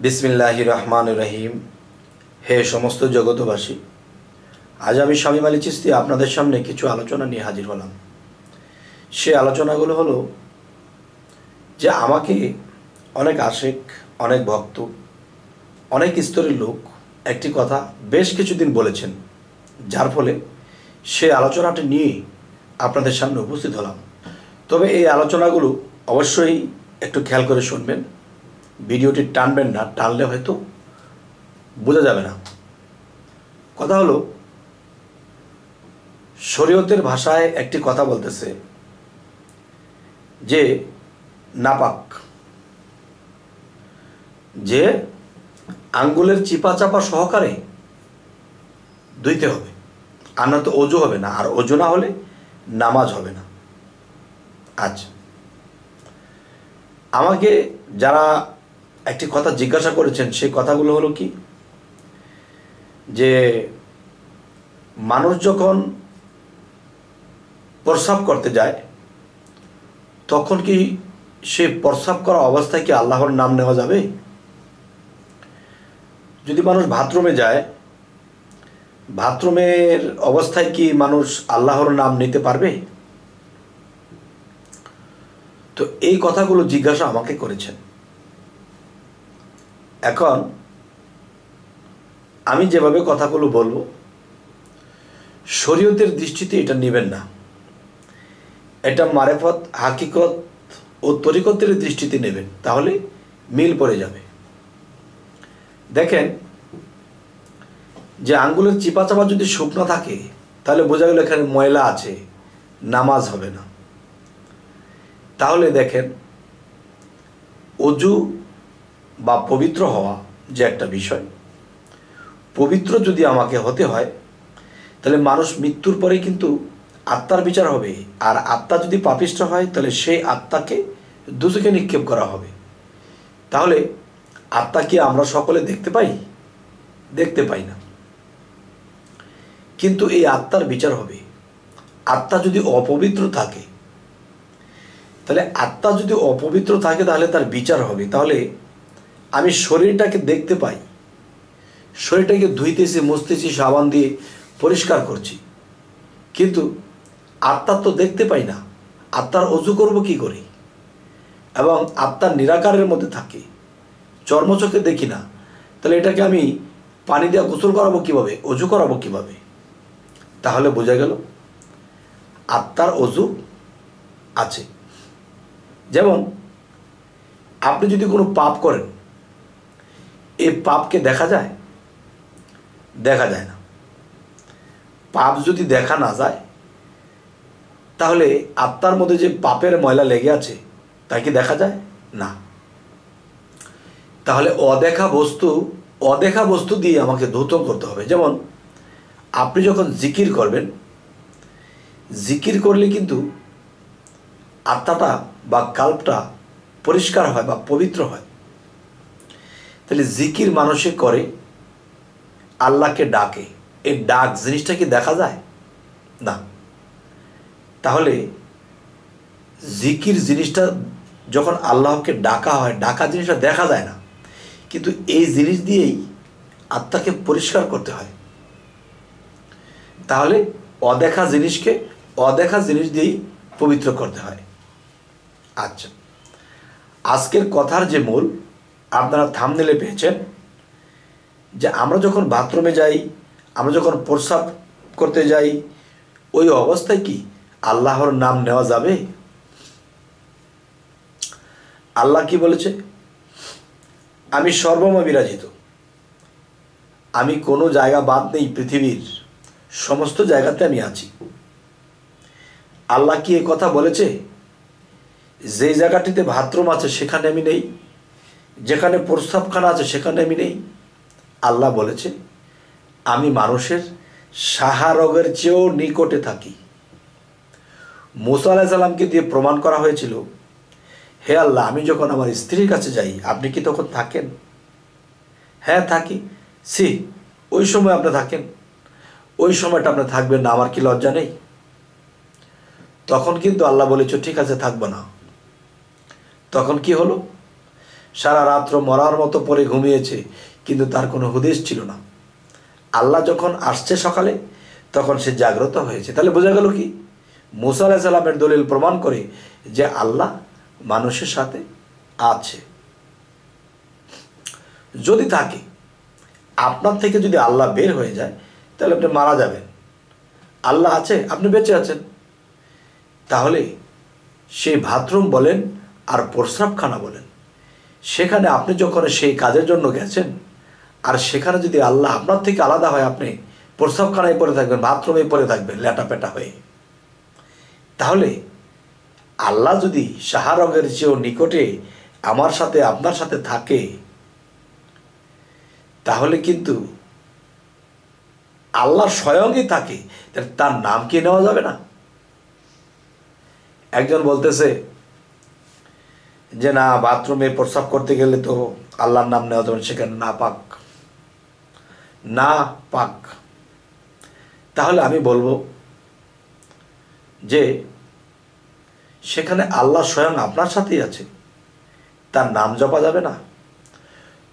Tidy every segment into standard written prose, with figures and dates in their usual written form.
বিসমিল্লাহির রহমানির রহিম। হে সমস্ত জগতবাসী, আজ আমি শামীম আলী চিশতি আপনাদের সামনে কিছু আলোচনা নিয়ে হাজির হলাম। সে আলোচনাগুলো হলো যে আমাকে অনেক আশিক, অনেক ভক্ত, অনেক স্তরের লোক একটি কথা বেশ কিছুদিন বলেছেন, যার ফলে সে আলোচনাটি নিয়ে আপনাদের সামনে উপস্থিত হলাম। তবে এই আলোচনাগুলো অবশ্যই একটু খেয়াল করে শুনবেন, ভিডিওটি টানবেন না, টানলে হয়তো বোঝা যাবে না। কথা হলো, শরীয়তের ভাষায় একটি কথা বলতেছে যে নাপাক, যে আঙ্গুলের চিপা চাপা সহকারে ধুইতে হবে, আর না তো অজু হবে না, আর অজু না হলে নামাজ হবে না। আচ্ছা, আমাকে যারা একটি কথা জিজ্ঞাসা করেছেন, সেই কথাগুলো হলো কি, যে মানুষ যখন প্রস্রাব করতে যায় তখন কি সে প্রস্রাব করা অবস্থায় কি আল্লাহর নাম নেওয়া যাবে? যদি মানুষ বাথরুমে যায়, বাথরুমের অবস্থায় কি মানুষ আল্লাহর নাম নিতে পারবে? তো এই কথাগুলো জিজ্ঞাসা আমাকে করেছেন। এখন আমি যেভাবে কথাগুলো বলবো, শরীয়তের দৃষ্টিতে এটা নেবেন না, এটা মারেফত, হাকিকত ও তরিকতের দৃষ্টিতে নেবেন, তাহলে মিল পড়ে যাবে। দেখেন, যে আঙ্গুলের চিপা চাপা যদি শুকনো থাকে তাহলে বোঝা গেল এখানে ময়লা আছে, নামাজ হবে না। তাহলে দেখেন, অজু বা পবিত্র হওয়া যে একটা বিষয়, পবিত্র যদি আমাকে হতে হয় তাহলে মানুষ মৃত্যুর পরে কিন্তু আত্মার বিচার হবে, আর আত্মা যদি পাপিষ্ঠ হয় তাহলে সেই আত্মাকে দুজকে নিক্ষেপ করা হবে। তাহলে আত্মা কি আমরা সকলে দেখতে পাই? দেখতে পাই না, কিন্তু এই আত্মার বিচার হবে। আত্মা যদি অপবিত্র থাকে, তাহলে আত্মা যদি অপবিত্র থাকে তাহলে তার বিচার হবে। তাহলে আমি শরীরটাকে দেখতে পাই, শরীরটাকে ধুইতেছি, মুছতেছি, সাবান দিয়ে পরিষ্কার করছি, কিন্তু আত্মার তো দেখতে পাই না। আত্মার অজু করব কি করে? এবং আত্মার নিরাকারের মধ্যে থাকে, চর্মচোখে দেখি না, তাহলে এটাকে আমি পানি দিয়ে গোসল করাবো কিভাবে, অজু করাবো কিভাবে? তাহলে বোঝা গেল আত্মার অজু আছে। যেমন আপনি যদি কোনো পাপ করেন, এই পাপকে দেখা যায়? দেখা যায় না। পাপ যদি দেখা না যায়, তাহলে আত্মার মধ্যে যে পাপের ময়লা লেগে আছে তা কি দেখা যায়? না। তাহলে অদেখা বস্তু দিয়ে আমাকে ধৌত করতে হবে। যেমন আপনি যখন জিকির করবেন, জিকির করলে কিন্তু আত্মাটা বা কাল্পটা পরিষ্কার হয় বা পবিত্র হয়। তাহলে জিকির মানুষে করে, আল্লাহকে ডাকে, এই ডাক জিনিসটা কি দেখা যায়? না। তাহলে জিকির জিনিসটা যখন আল্লাহকে ডাকা হয়, ডাকা জিনিসটা দেখা যায় না, কিন্তু এই জিনিস দিয়েই আত্মাকে পরিষ্কার করতে হয়। তাহলে অদেখা জিনিসকে অদেখা জিনিস দিয়েই পবিত্র করতে হয়। আচ্ছা, আজকের কথার যে মূল, আপনারা থাম্বনেলে পেয়েছেন, যে আমরা যখন বাথরুমে যাই, আমরা যখন প্রস্রাব করতে যাই, ওই অবস্থায় কি আল্লাহর নাম নেওয়া যাবে? আল্লাহ কি বলেছে? আমি সর্বময় বিরাজিত, আমি কোনো জায়গা বাদ নেই, পৃথিবীর সমস্ত জায়গাতে আমি আছি। আল্লাহ কি এ কথা বলেছে যে জায়গাটিতে বাথরুম আছে সেখানে আমি নেই, যেখানে প্রস্রাবখানা আছে সেখানে আমি নেই? আল্লাহ বলেছে আমি মানুষের সাহারগের চেয়েও নিকটে থাকি। মুসা আলাইহিস সালামকে দিয়ে প্রমাণ করা হয়েছিল, হে আল্লাহ, আমি যখন আমার স্ত্রীর কাছে যাই আপনি কি তখন থাকেন? হ্যাঁ থাকি। ওই সময় আপনি থাকেন, ওই সময়টা আপনি থাকবেন না, আমার কি লজ্জা নেই? তখন কিন্তু আল্লাহ বলেছে ঠিক আছে, থাকবো না। তখন কি হলো? সারা রাত্র মরার মতো পরে ঘুমিয়েছে, কিন্তু তার কোনো হুদিস ছিল না। আল্লাহ যখন আসছে সকালে, তখন সে জাগ্রত হয়েছে। তাহলে বোঝা গেল কি, মুসা আলাইহিস সালামের দলিল প্রমাণ করে যে আল্লাহ মানুষের সাথে আছে। যদি থাকে, আপনার থেকে যদি আল্লাহ বের হয়ে যায়, তাহলে আপনি মারা যাবেন। আল্লাহ আছে, আপনি বেঁচে আছেন। তাহলে সেই বাথরুম বলেন আর প্রস্রাবখানা বলেন, সেখানে আপনি যখন সেই কাজের জন্য গেছেন, আর সেখানে যদি আল্লাহ আপনার থেকে আলাদা হয়, আপনি প্রস্রাবখানায় পড়ে থাকবেন, বাথরুমে পড়ে থাকবেন ল্যাটাপেটা হয়ে, তাহলে আল্লাহ যদি শাহরগের চেয়েও নিকটে আমার সাথে আপনার সাথে থাকে, তাহলে কিন্তু আল্লাহ স্বয়ংই থাকে, তার নাম কি নেওয়া যাবে না? একজন বলতেছে যে না, বাথরুমে প্রস্রাব করতে গেলে তো আল্লাহর নাম নেওয়া যাবে, সেখানে না পাক, না পাক। তাহলে আমি বলবো যে সেখানে আল্লাহ স্বয়ং আপনার সাথেই আছে, তার নাম জপা যাবে না?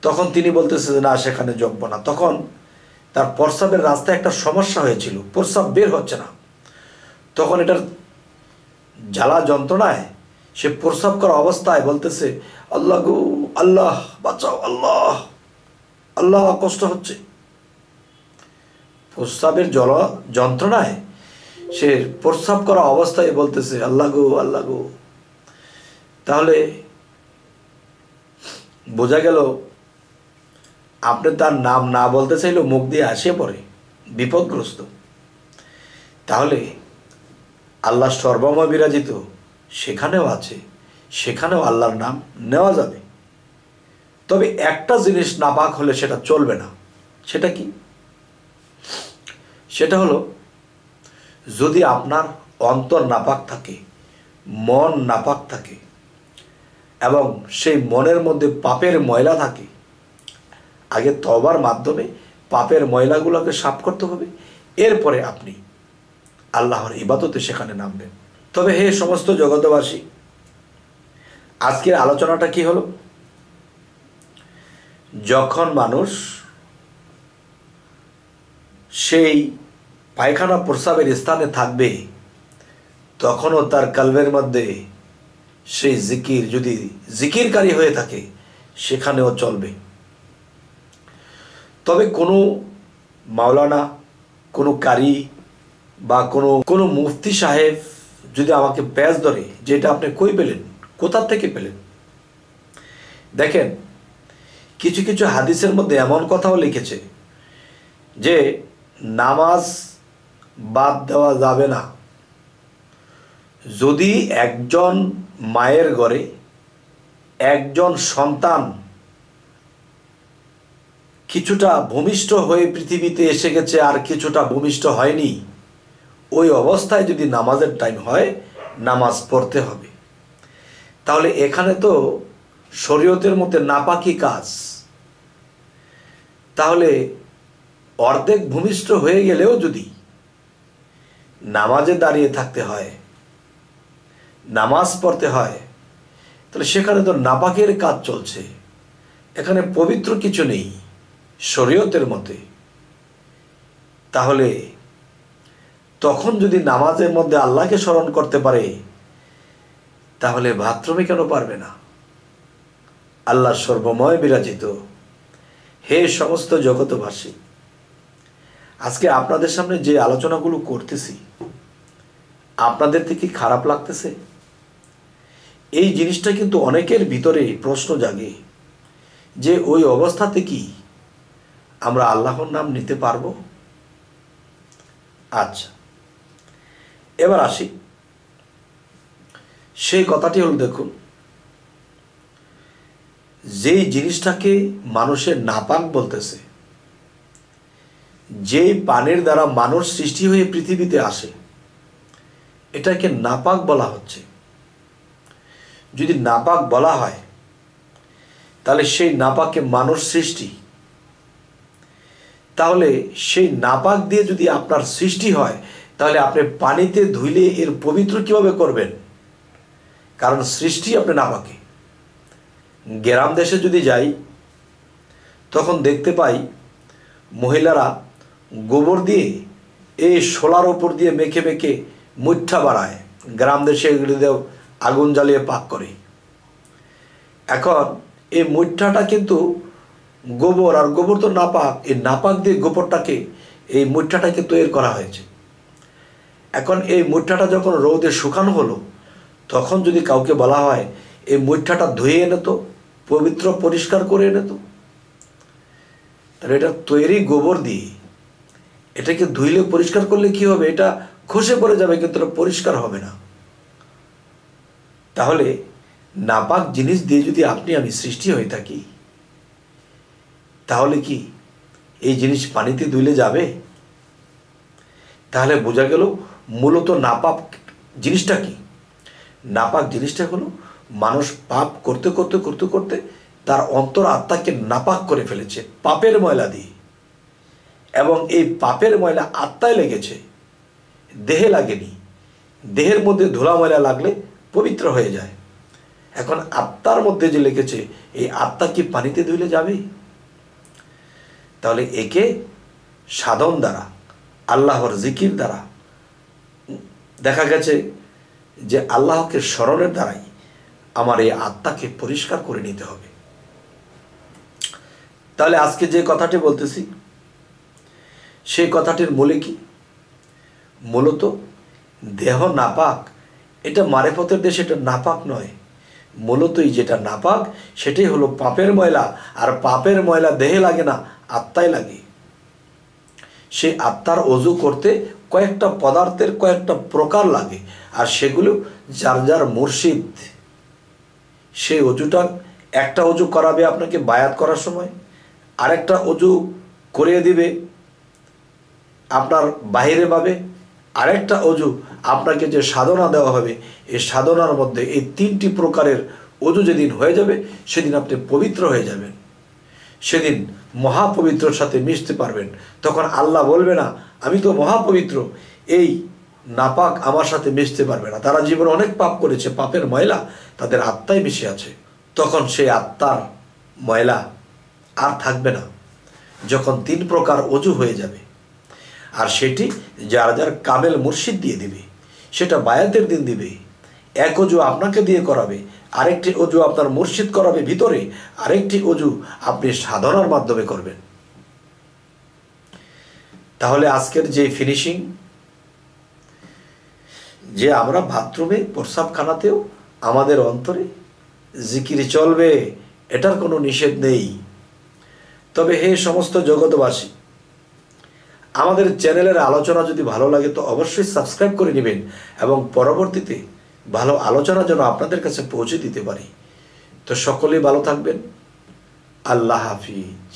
তখন তিনি বলতেছে যে না, সেখানে জপব না। তখন তার প্রস্রাবের রাস্তায় একটা সমস্যা হয়েছিল, প্রস্রাব বের হচ্ছে না। তখন এটার জ্বালা যন্ত্রণায় সে প্রস্রাব করা অবস্থায় বলতেছে, আল্লাহ গো, আল্লাহ বাঁচাও, আল্লাহ, আল্লাহ কষ্ট হচ্ছে। প্রস্রাবের যন্ত্রণায় সে প্রস্রাব করা অবস্থায় বলতেছে, আল্লাহ গো, আল্লাহ গো। তাহলে বোঝা গেল, আপনি তার নাম না বলতে চাইলেও মুখ দিয়ে আসে পড়ে, বিপদগ্রস্ত। তাহলে আল্লাহ সর্বময় বিরাজিত, সেখানেও আছে, সেখানেও আল্লাহর নাম নেওয়া যাবে। তবে একটা জিনিস নাপাক হলে সেটা চলবে না। সেটা কি? সেটা হলো, যদি আপনার অন্তর নাপাক থাকে, মন নাপাক থাকে, এবং সেই মনের মধ্যে পাপের ময়লা থাকে, আগে তওবার মাধ্যমে পাপের ময়লাগুলোকে সাফ করতে হবে, এরপরে আপনি আল্লাহর ইবাদতে সেখানে নামবেন। তবে হে সমস্ত জগতবাসী, আজকের আলোচনাটা কি হলো? যখন মানুষ সেই পায়খানা প্রস্রাবের স্থানে থাকবে, তখনও তার কলবের মধ্যে সেই জিকির, যদি জিকিরকারী হয়ে থাকে, সেখানেও চলবে। তবে কোনো মাওলানা, কোনো কারি বা কোনো মুফতি সাহেব যদি আমাকে প্যাচ ধরে, যেটা আপনি কই পেলেন, কোথা থেকে পেলেন? দেখেন, কিছু কিছু হাদিসের মধ্যে এমন কথাও লিখেছে যে নামাজ বাদ দেওয়া যাবে না। যদি একজন মায়ের ঘরে একজন সন্তান কিছুটা ভূমিষ্ঠ হয়ে পৃথিবীতে এসে গেছে, আর কিছুটা ভূমিষ্ঠ হয়নি, ওই অবস্থায় যদি নামাজের টাইম হয়, নামাজ পড়তে হবে। তাহলে এখানে তো শরীয়তের মধ্যে নাপাকি কাজ। তাহলে অর্ধেক ভূমিষ্ঠ হয়ে গেলেও যদি নামাজে দাঁড়িয়ে থাকতে হয়, নামাজ পড়তে হয়, তাহলে সেখানে তো নাপাকের কাজ চলছে, এখানে পবিত্র কিছু নেই শরীয়তের মতে। তাহলে তখন যদি নামাজের মধ্যে আল্লাহকে স্মরণ করতে পারে, তাহলে বাথরুমে কেন পারবে না? আল্লাহ সর্বময় বিরাজিত। হে সমস্ত জগতবাসী, আজকে আপনাদের সামনে যে আলোচনাগুলো করতেছি, আপনাদের থেকে খারাপ লাগতেছে? এই জিনিসটা কিন্তু অনেকের ভিতরে প্রশ্ন জাগে যে ওই অবস্থাতে কি আমরা আল্লাহর নাম নিতে পারবো? আচ্ছা, এবার আসি, সেই কথাটি হল, দেখুন, যেই জিনিসটাকে মানুষের নাপাক বলতেছে, যেই পানির দ্বারা মানুষ সৃষ্টি হয়ে পৃথিবীতে আসে, এটাকে নাপাক বলা হচ্ছে। যদি নাপাক বলা হয়, তাহলে সেই নাপাকে মানুষ সৃষ্টি, তাহলে সেই নাপাক দিয়ে যদি আপনার সৃষ্টি হয়, তাহলে আপনি পানিতে ধুইলে এর পবিত্র কিভাবে করবেন? কারণ সৃষ্টি আপনি নাপাকে, গ্রাম দেশে যদি যাই তখন দেখতে পাই মহিলারা গোবর দিয়ে এই শোলার ওপর দিয়ে মেখে মেখে মুঠা বাড়ায়, গ্রাম দেশে এগুলিতেও আগুন জ্বালিয়ে পাক করে। এখন এই মুঠাটা কিন্তু গোবর, আর গোবর তো নাপাক, এই নাপাক দিয়ে গোবরটাকে এই মুঠাটাকে তৈরি করা হয়েছে। এখন এই মুঠাটা যখন রোদে শুকানো হলো, তখন যদি কাউকে বলা হয় এই মুঠাটা ধুয়ে এনে তো, পবিত্র পরিষ্কার করে এনে তো, তাহলে এটা তৈরি গোবর দিয়ে এটাকে ধুইলে পরিষ্কার করলে কি হবে? এটা খসে পড়ে যাবে, কিন্তু এটা পরিষ্কার হবে না। তাহলে নাপাক জিনিস দিয়ে যদি আপনি আমি সৃষ্টি হয়ে থাকি, তাহলে কি এই জিনিস পানিতে ধুইলে যাবে? তাহলে বোঝা গেল মূলত নাপাক জিনিসটা কি। নাপাক জিনিসটা হলো মানুষ পাপ করতে করতে করতে করতে তার অন্তর আত্মাকে নাপাক করে ফেলেছে পাপের ময়লা দিয়ে, এবং এই পাপের ময়লা আত্মায় লেগেছে, দেহে লাগেনি। দেহের মধ্যে ধুলা ময়লা লাগলে পবিত্র হয়ে যায়। এখন আত্মার মধ্যে যে লেগেছে, এই আত্মা কি পানিতে ধুইলে যাবে? তাহলে একে সাধন দ্বারা, আল্লাহর জিকির দ্বারা, দেখা গেছে যে আল্লাহকে স্মরণের দ্বারাই আমার এই আত্মাকে পরিষ্কার করে নিতে হবে। তাহলে আজকে যে কথাটি বলতেছি, সেই কথাটির মূলে কি? মূলত দেহ নাপাক, এটা মারেফতের দেশে এটা নাপাক নয়। মূলতই যেটা নাপাক সেটাই হলো পাপের ময়লা, আর পাপের ময়লা দেহে লাগে না, আত্মায় লাগে। সেই আত্মার অজু করতে কয়েকটা পদার্থের কয়েকটা প্রকার লাগে, আর সেগুলো যার যার মুর্শিদ সেই অজুটা, একটা অজু করাবে আপনাকে বায়াত করার সময়, আরেকটা অজু করিয়ে দিবে আপনার বাহিরে ভাবে, আরেকটা অজু আপনাকে যে সাধনা দেওয়া হবে, এই সাধনার মধ্যে এই তিনটি প্রকারের অজু যেদিন হয়ে যাবে, সেদিন আপনি পবিত্র হয়ে যাবেন, সেদিন মহাপবিত্রর সাথে মিশতে পারবেন। তখন আল্লাহ বলবে না আমি তো মহাপবিত্র, এই নাপাক আমার সাথে মিশতে পারবে না। তারা জীবনে অনেক পাপ করেছে, পাপের ময়লা তাদের আত্মায় মিশে আছে। তখন সেই আত্মার ময়লা আর থাকবে না, যখন তিন প্রকার অজু হয়ে যাবে। আর সেটি যার যার কামেল মুর্শিদ দিয়ে দিবে, সেটা বায়াতের দিন দিবে। এক অজু আপনাকে দিয়ে করাবে, আরেকটি অজু আপনার মুর্শিদ করাবে ভিতরে, আরেকটি অজু আপনি সাধনার মাধ্যমে করবেন। তাহলে আজকের যে ফিনিশিং, যে আমরা বাথরুমে প্রস্রাবখানাতেও আমাদের অন্তরে জিকির চলবে, এটার কোনো নিষেধ নেই। তবে হে সমস্ত জগৎবাসী, আমাদের চ্যানেলের আলোচনা যদি ভালো লাগে তো অবশ্যই সাবস্ক্রাইব করে নেবেন, এবং পরবর্তীতে ভালো আলোচনা যেন আপনাদের কাছে পৌঁছে দিতে পারি। তো সকলেই ভালো থাকবেন। আল্লাহ হাফিজ।